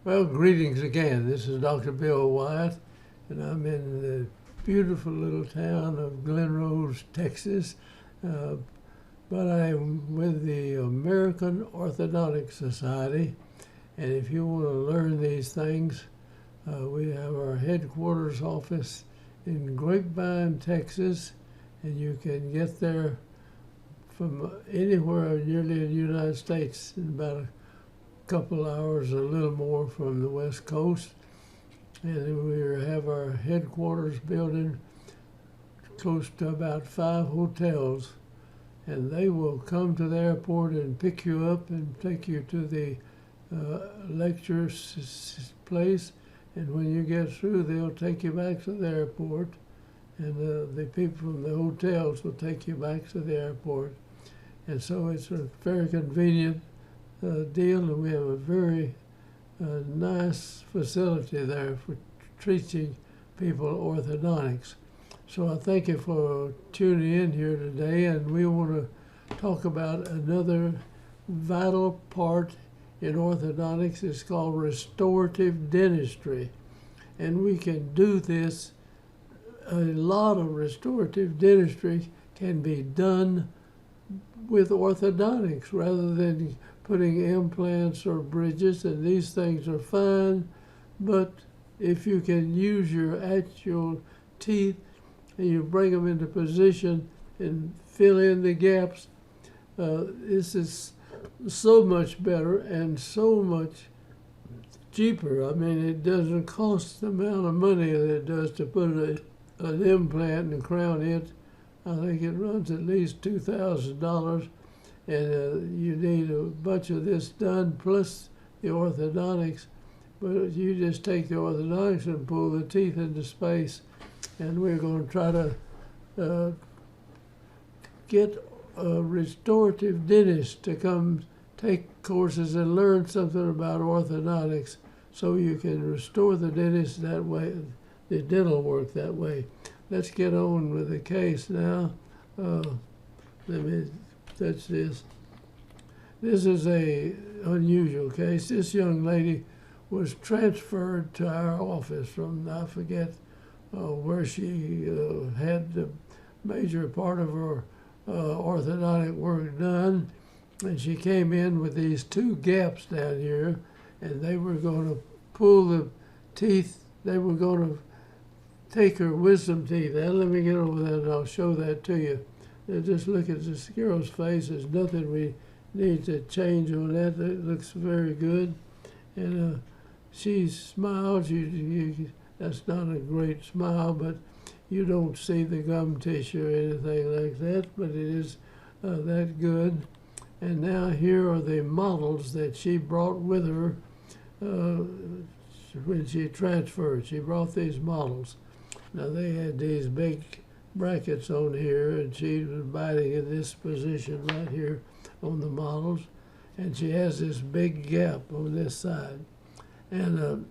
Well, greetings again. This is Dr. Bill Wyatt, and I'm in the beautiful little town of Glen Rose, Texas. But I'm with the American Orthodontic Society, and if you want to learn these things, we have our headquarters office in Grapevine, Texas, and you can get there from anywhere nearly in the United States in about a couple hours, a little more from the West Coast. And we have our headquarters building close to about 5 hotels, and they will come to the airport and pick you up and take you to the lecture place, and when you get through they'll take you back to the airport, and the people from the hotels will take you back to the airport. And so it's a very convenient deal, and we have a very nice facility there for teaching people orthodontics. So I thank you for tuning in here today, and we want to talk about another vital part in orthodontics. It's called restorative dentistry, and we can do this. A lot of restorative dentistry can be done with orthodontics rather than putting implants or bridges, and these things are fine, but if you can use your actual teeth and you bring them into position and fill in the gaps, this is so much better and so much cheaper. I mean, it doesn't cost the amount of money that it does to put an implant and crown it. I think it runs at least $2,000, and you need a bunch of this done plus the orthodontics. But you just take the orthodontics and pull the teeth into space, and we're going to try to get a restorative dentist to come take courses and learn something about orthodontics, so you can restore the dentist that way, the dental work that way. Let's get on with the case now. Let me touch this. This is a unusual case. This young lady was transferred to our office from, I forget where she had the major part of her orthodontic work done, and she came in with these 2 gaps down here, and they were going to pull the teeth. They were going to take her wisdom teeth. Now let me get over that and I'll show that to you. Now just look at this girl's face. There's nothing we need to change on that. It looks very good. And she smiled. That's not a great smile, but you don't see the gum tissue or anything like that, but it is that good. And now here are the models that she brought with her when she transferred. She brought these models. Now they had these big brackets on here, and she was biting in this position right here on the models, and she has this big gap on this side. And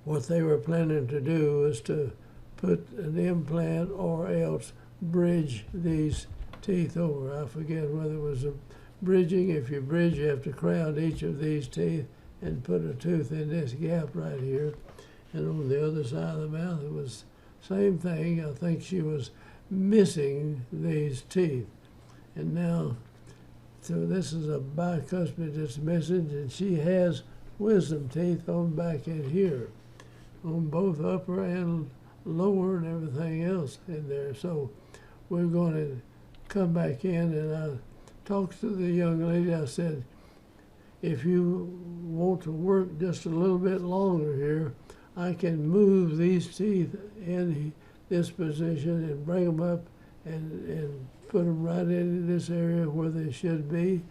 what they were planning to do was to put an implant or else bridge these teeth over. I forget whether it was a bridging. If you bridge, you have to crown each of these teeth and put a tooth in this gap right here. And on the other side of the mouth, it was same thing. I think she was missing these teeth. And now, so this is a bicuspid that's missing, and she has wisdom teeth on back in here, on both upper and lower and everything else in there. So we're going to come back in, and I talked to the young lady. I said, if you want to work just a little bit longer here, I can move these teeth in this position and bring them up and put them right into this area where they should be,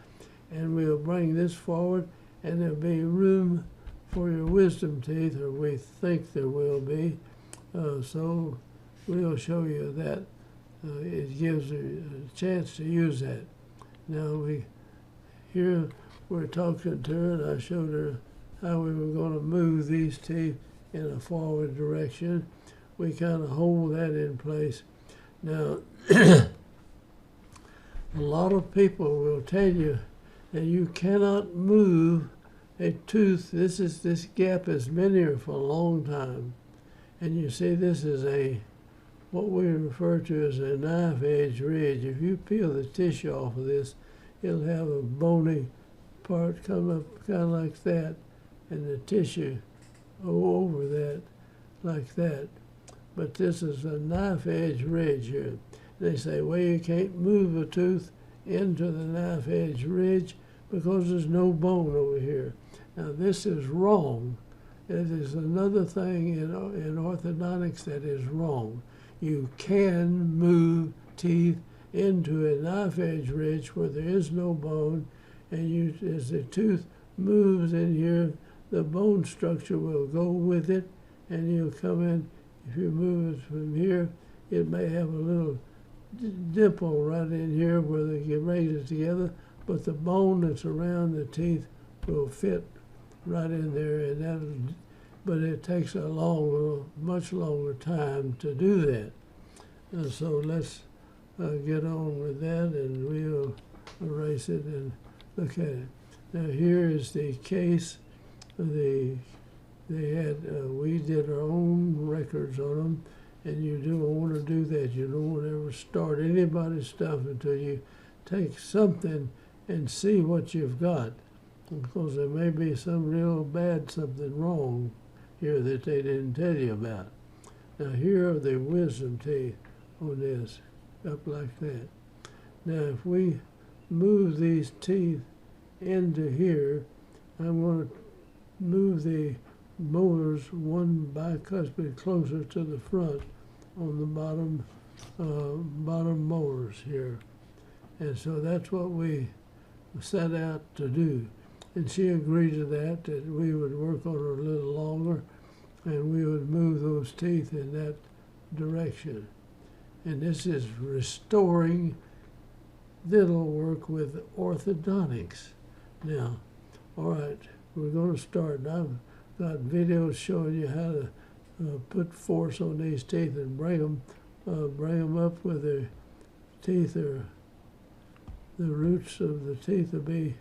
and we'll bring this forward, and there'll be room for your wisdom teeth, or we think there will be. So we'll show you that. It gives a chance to use that. Now here we're talking to her, and I showed her how we were going to move these teeth in a forward direction. We kind of hold that in place. Now, a lot of people will tell you that you cannot move a tooth, this gap has been here for a long time. And you see this is what we refer to as a knife edge ridge. If you peel the tissue off of this, it'll have a bony part come up kind of like that, and the tissue over that, like that. But this is a knife edge ridge here. They say, well, you can't move a tooth into the knife edge ridge because there's no bone over here. Now this is wrong. It is another thing in orthodontics that is wrong. You can move teeth into a knife edge ridge where there is no bone, and as the tooth moves in here, the bone structure will go with it, and you'll come in. If you move it from here, it may have a little dimple right in here where they get raised together, but the bone that's around the teeth will fit right in there, but it takes much longer time to do that. And so let's get on with that, and we'll erase it and look at it. Now here is the case. We did our own records on them, and you don't want to do that. You don't want to ever start anybody's stuff until you take something and see what you've got, because there may be some real bad something wrong here that they didn't tell you about. Now here are the wisdom teeth on this, up like that. Now if we move these teeth into here, I'm going to move the molars one bicuspid closer to the front on the bottom molars here. And so that's what we set out to do. And she agreed to that we would work on her a little longer, and we would move those teeth in that direction. And this is restoring dental work with orthodontics. Now, all right, we're going to start. I've got videos showing you how to put force on these teeth and bring them up with the teeth, or the roots of the teeth will be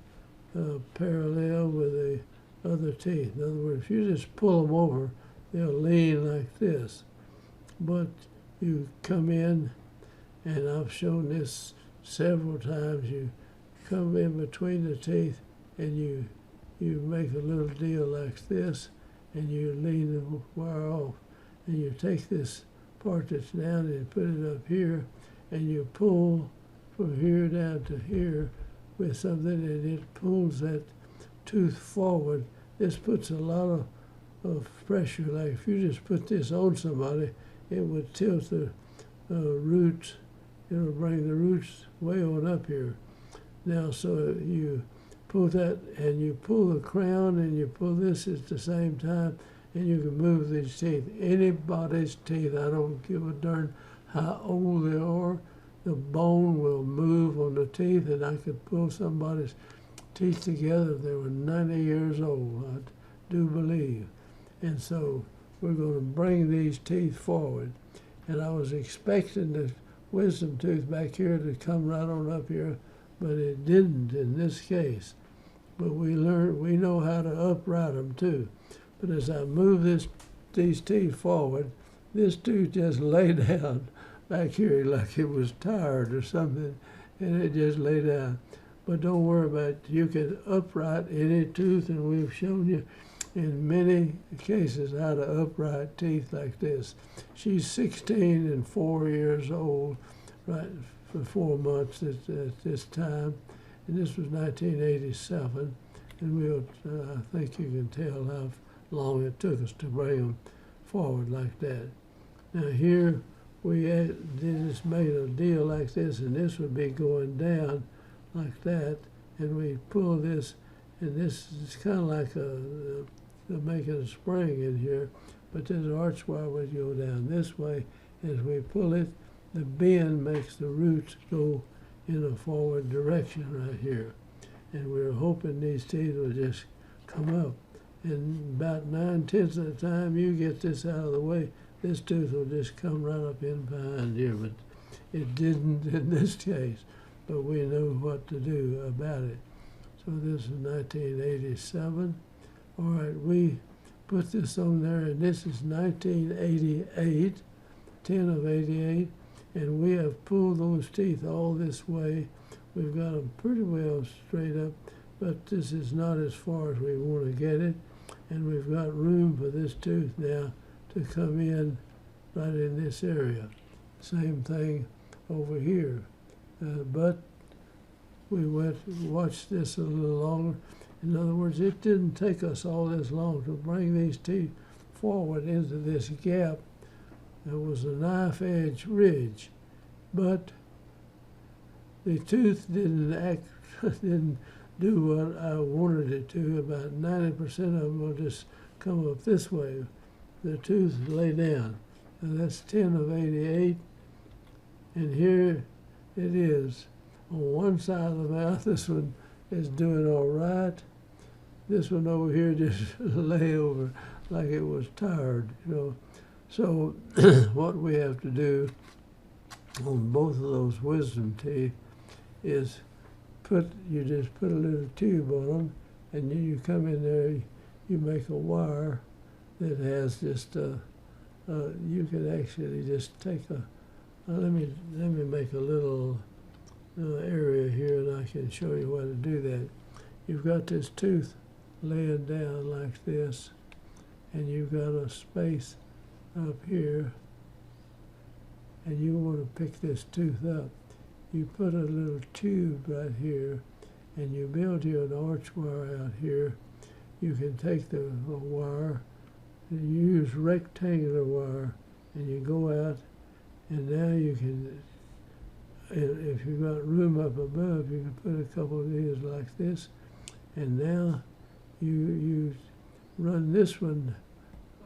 parallel with the other teeth. In other words, if you just pull them over, they'll lean like this. But you come in, and I've shown this several times, you come in between the teeth and you make a little deal like this, and you lean the wire off, and you take this part that's down and put it up here, and you pull from here down to here with something, and it pulls that tooth forward. This puts a lot of pressure. Like if you just put this on somebody, it would tilt the roots. It will bring the roots way on up here. Now, so you pull that, and you pull the crown, and you pull this at the same time, and you can move these teeth. Anybody's teeth, I don't give a darn how old they are, the bone will move on the teeth, and I could pull somebody's teeth together if they were 90 years old, I do believe. And so we're going to bring these teeth forward. And I was expecting the wisdom tooth back here to come right on up here, but it didn't in this case. But we know how to upright them too. But as I move these teeth forward, this tooth just lay down back here like it was tired or something, and it just lay down. But don't worry about it. You can upright any tooth, and we've shown you in many cases how to upright teeth like this. She's 16 and 4 years old, right, for 4 months at this time, and this was 1987, and I think you can tell how long it took us to bring them forward like that. Now here we just made a deal like this, and this would be going down like that, and we pull this, and this is kind of like making a spring in here, but this arch wire would go down this way. As we pull it, the bend makes the roots go in a forward direction right here. And we're hoping these teeth will just come up. And about 9/10 of the time you get this out of the way, this tooth will just come right up in behind here, but it didn't in this case. But we know what to do about it. So this is 1987. All right, we put this on there, and this is 1988, 10 of 88, and we have pulled those teeth all this way. We've got them pretty well straight up, but this is not as far as we want to get it, and we've got room for this tooth now to come in right in this area. Same thing over here, but we watched this a little longer. In other words, it didn't take us all this long to bring these teeth forward into this gap. There was a knife edge ridge, but the tooth didn't do what I wanted it to. About 90% of them will just come up this way. The tooth lay down, and that's 10 of 88. And here it is. On one side of the mouth, this one is doing all right. This one over here just lay over like it was tired, you know. So what we have to do on both of those wisdom teeth is you just put a little tube on them, and then you come in there, you make a wire that has just you can actually just take let me make a little area here, and I can show you how to do that. You've got this tooth laying down like this, and you've got a space up here, and you want to pick this tooth up. You put a little tube right here, and you build you an arch wire out here. You can take the wire, and you use rectangular wire, and you go out, and now you can, if you've got room up above, you can put a couple of these like this, and now you run this one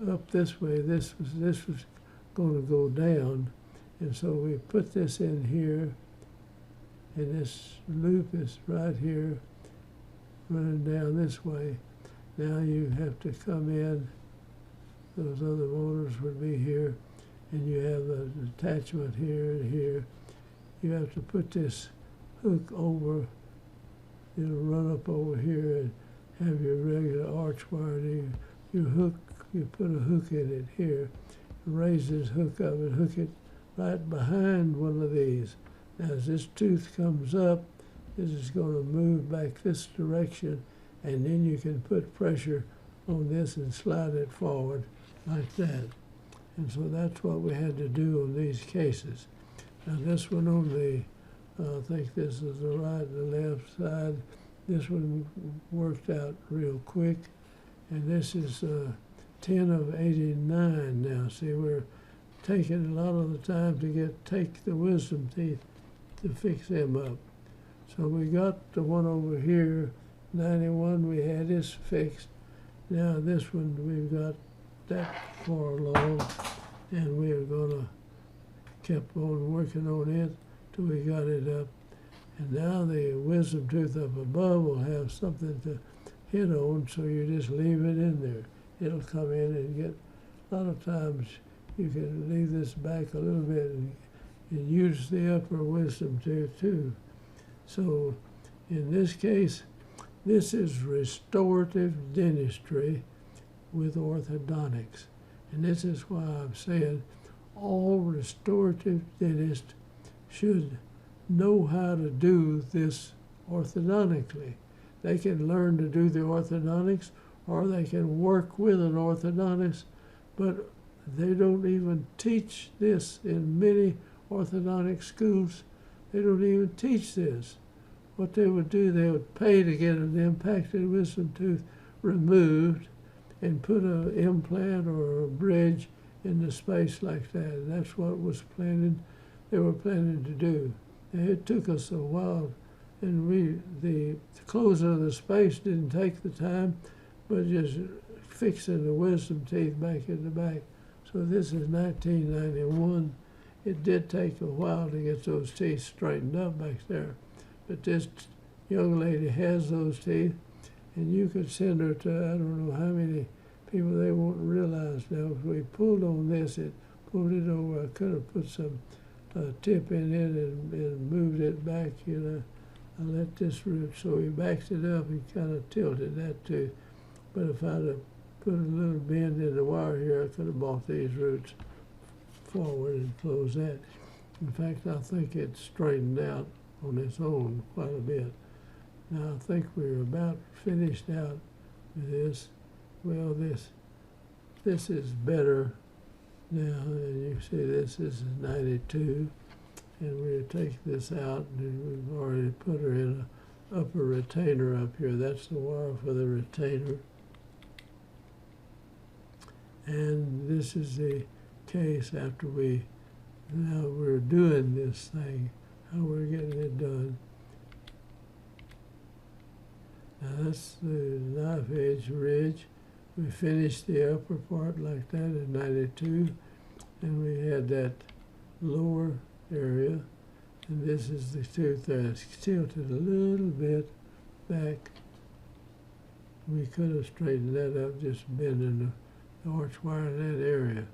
up this way. This was going to go down, and so we put this in here, and this loop is right here, running down this way. Now you have to come in. Those other motors would be here, and you have an attachment here and here. You have to put this hook over. It'll run up over here and have your regular arch wire. You put a hook in it here, raise this hook up and hook it right behind one of these. Now as this tooth comes up, this is going to move back this direction, and then you can put pressure on this and slide it forward like that. And so that's what we had to do on these cases. Now this one on the, I think this is the right and the left side. This one worked out real quick. And this is 10 of 89 now. See, we're taking a lot of the time to take the wisdom teeth to fix them up. So we got the one over here, 91, we had this fixed. Now this one, we've got that far along, and we're gonna kept on working on it till we got it up. And now the wisdom tooth up above will have something to hit on, so you just leave it in there. It'll come in and get, a lot of times you can leave this back a little bit and use the upper wisdom tooth too. So in this case, this is restorative dentistry with orthodontics. And this is why I'm saying all restorative dentists should know how to do this orthodontically. They can learn to do the orthodontics, or they can work with an orthodontist, but they don't even teach this in many orthodontic schools. They don't even teach this. What they would do, they would pay to get an impacted wisdom tooth removed and put an implant or a bridge in the space like that. And that's what was they were planning to do. And it took us a while, and the closing of the space didn't take the time, but just fixing the wisdom teeth back in the back. So this is 1991. It did take a while to get those teeth straightened up back there. But this young lady has those teeth, and you could send her to, I don't know how many people. They won't realize now. If we pulled on this, it pulled it over. I could have put some tip in it and moved it back, you know. I let this root, so he backs it up and kind of tilted that too. But if I'd have put a little bend in the wire here, I could have brought these roots forward and closed that. In fact, I think it straightened out on its own quite a bit. Now I think we're about finished out with this. Well, this is better now, and you see this is 92, and we'll take this out, and we've already put her in an upper retainer up here. That's the wire for the retainer. And this is the case after now we're doing this thing, how we're getting it done. Now that's the knife edge ridge. We finished the upper part like that in 92, and we had that lower area, and this is the tooth that's tilted a little bit back. We could have straightened that up, just bending the arch wire in that area.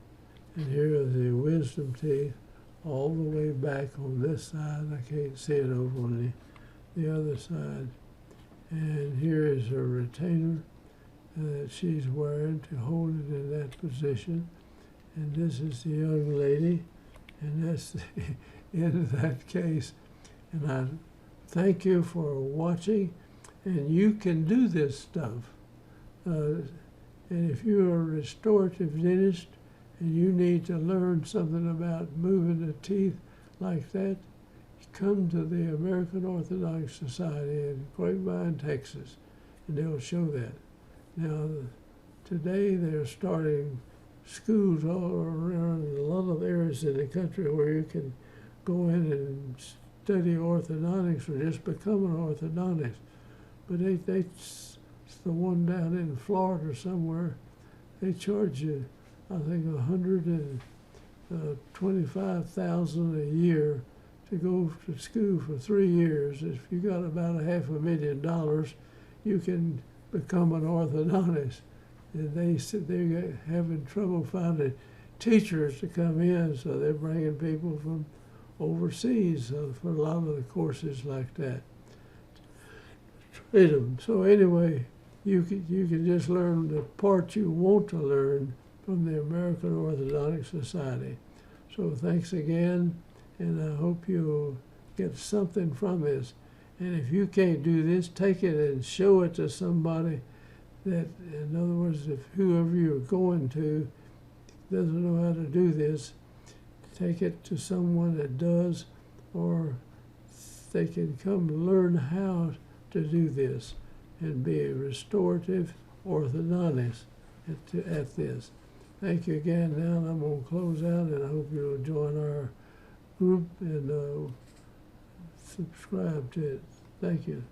And here are the wisdom teeth all the way back on this side. I can't see it over on the other side. And here is her retainer that she's wearing to hold it in that position. And this is the young lady, and that's the end of that case. And I thank you for watching, and you can do this stuff. And if you're a restorative dentist and you need to learn something about moving the teeth like that, come to the American Orthodontic Society in Grapevine, Texas, and they'll show that. Now, today they're starting schools all around a lot of areas in the country where you can go in and study orthodontics or just become an orthodontist. But it's the one down in Florida somewhere. They charge you, I think, $125,000 a year to go to school for 3 years. If you got about $500,000, you can become an orthodontist. And they said they're having trouble finding teachers to come in, so they're bringing people from overseas for a lot of the courses like that. Treat them. So anyway, you can just learn the part you want to learn from the American Orthodontic Society. So thanks again, and I hope you'll get something from this. And if you can't do this, take it and show it to somebody that, in other words, if whoever you're going to doesn't know how to do this, take it to someone that does, or they can come learn how to do this and be a restorative orthodontist at this. Thank you again. Now I'm going to close out, and I hope you'll join our group and subscribe to it. Thank you.